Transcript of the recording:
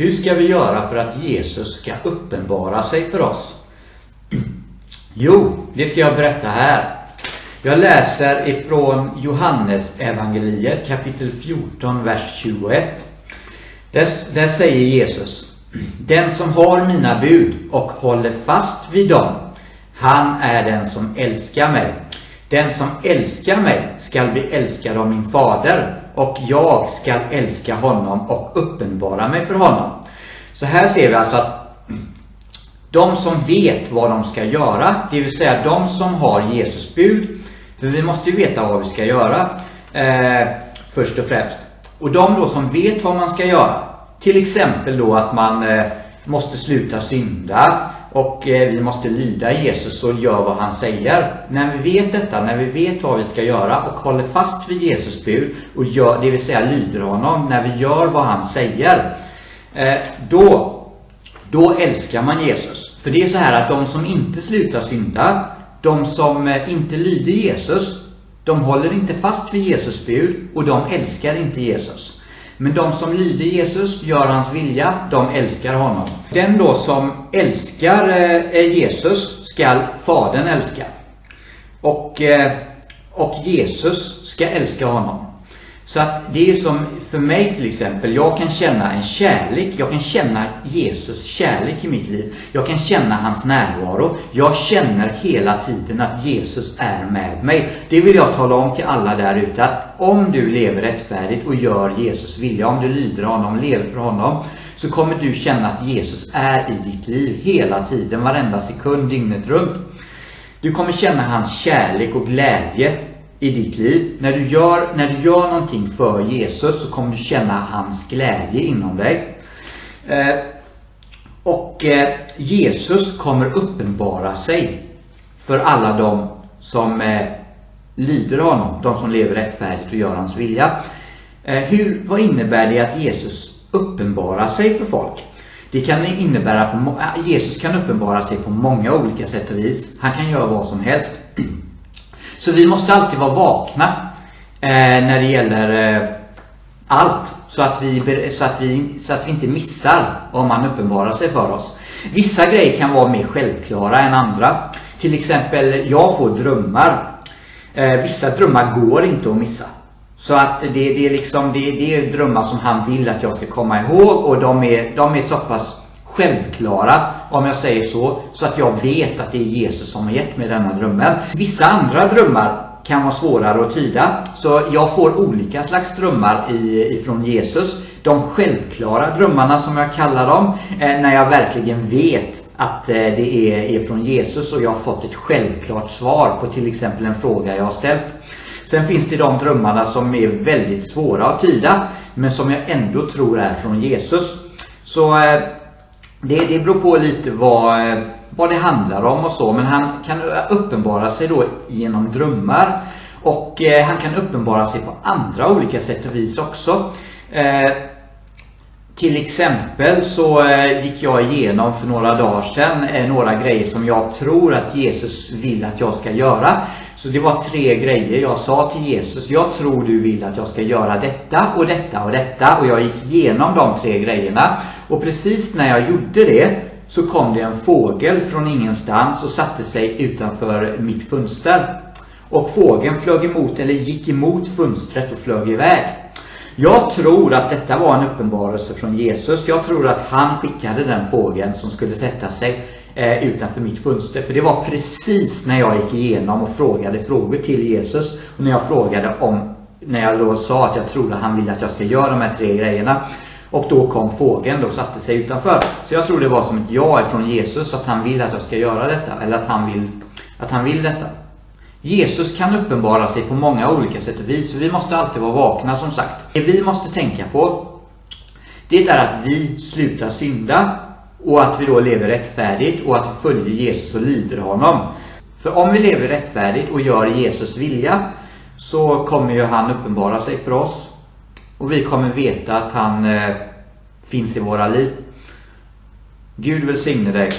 Hur ska vi göra för att Jesus ska uppenbara sig för oss? Jo, det ska jag berätta här. Jag läser ifrån Johannes evangeliet kapitel 14, vers 21. Där säger Jesus: den som har mina bud och håller fast vid dem, han är den som älskar mig. Den som älskar mig skall bli älskad av min fader, och jag skall älska honom och uppenbara mig för honom. Så här ser vi alltså att de som vet vad de ska göra, det vill säga de som har Jesus bud, för vi måste ju veta vad vi ska göra först och främst. Och de då som vet vad man ska göra, till exempel då att man måste sluta synda och vi måste lyda Jesus och göra vad han säger. När vi vet detta, när vi vet vad vi ska göra och håller fast vid Jesus bud och gör, det vill säga lyder honom, när vi gör vad han säger, då älskar man Jesus. För det är så här att de som inte slutar synda, de som inte lyder Jesus, de håller inte fast vid Jesus bud och de älskar inte Jesus. Men de som lyder Jesus, gör hans vilja, de älskar honom. Den då som älskar Jesus ska Fadern älska. Och Jesus ska älska honom. Så att det är som för mig till exempel, jag kan känna en kärlek, jag kan känna Jesus kärlek i mitt liv. Jag kan känna hans närvaro. Jag känner hela tiden att Jesus är med mig. Det vill jag tala om till alla där ute, att om du lever rättfärdigt och gör Jesus vilja, om du lyder honom, lever för honom, så kommer du känna att Jesus är i ditt liv hela tiden, varenda sekund, dygnet runt. Du kommer känna hans kärlek och glädje i ditt liv. När du gör någonting för Jesus så kommer du känna hans glädje inom dig. Jesus kommer uppenbara sig för alla de som lyder honom, de som lever rättfärdigt och gör hans vilja. Vad innebär det att Jesus uppenbarar sig för folk? Det kan innebära att Jesus kan uppenbara sig på många olika sätt och vis. Han kan göra vad som helst. Så vi måste alltid vara vakna när det gäller allt, så att vi inte missar om han uppenbarar sig för oss. Vissa grejer kan vara mer självklara än andra. Till exempel, jag får drömmar. Vissa drömmar går inte att missa. Så att det är drömmar som han vill att jag ska komma ihåg, och de är så pass självklara, om jag säger så att jag vet att det är Jesus som har gett mig denna drömmen. Vissa andra drömmar kan vara svårare att tyda, så jag får olika slags drömmar ifrån Jesus. De självklara drömmarna, som jag kallar dem, när jag verkligen vet att det är från Jesus och jag har fått ett självklart svar på till exempel en fråga jag har ställt. Sen finns det de drömmarna som är väldigt svåra att tyda, men som jag ändå tror är från Jesus. Så det beror på lite vad det handlar om och så. Men han kan uppenbara sig då genom drömmar. Och han kan uppenbara sig på andra olika sätt och vis också. Till exempel så gick jag igenom för några dagar sedan några grejer som jag tror att Jesus vill att jag ska göra. Så det var 3 grejer jag sa till Jesus: jag tror du vill att jag ska göra detta och detta och detta. Och jag gick igenom de 3 grejerna. Och precis när jag gjorde det så kom det en fågel från ingenstans och satte sig utanför mitt fönster. Och fågeln gick emot fönstret och flög iväg. Jag tror att detta var en uppenbarelse från Jesus. Jag tror att han skickade den fågeln som skulle sätta sig utanför mitt fönster. För det var precis när jag gick igenom och frågade frågor till Jesus. Och när jag då sa att jag trodde att han ville att jag ska göra de här 3 grejerna. Och då kom fågeln och satte sig utanför. Så jag tror det var som ett ja från Jesus, att han vill att jag ska göra detta. Eller att han vill detta. Jesus kan uppenbara sig på många olika sätt och vis. Vi måste alltid vara vakna, som sagt. Det vi måste tänka på, det är att vi slutar synda och att vi då lever rättfärdigt och att vi följer Jesus och lyder honom. För om vi lever rättfärdigt och gör Jesus vilja, så kommer ju han uppenbara sig för oss. Och vi kommer veta att han finns i våra liv. Gud välsigne dig.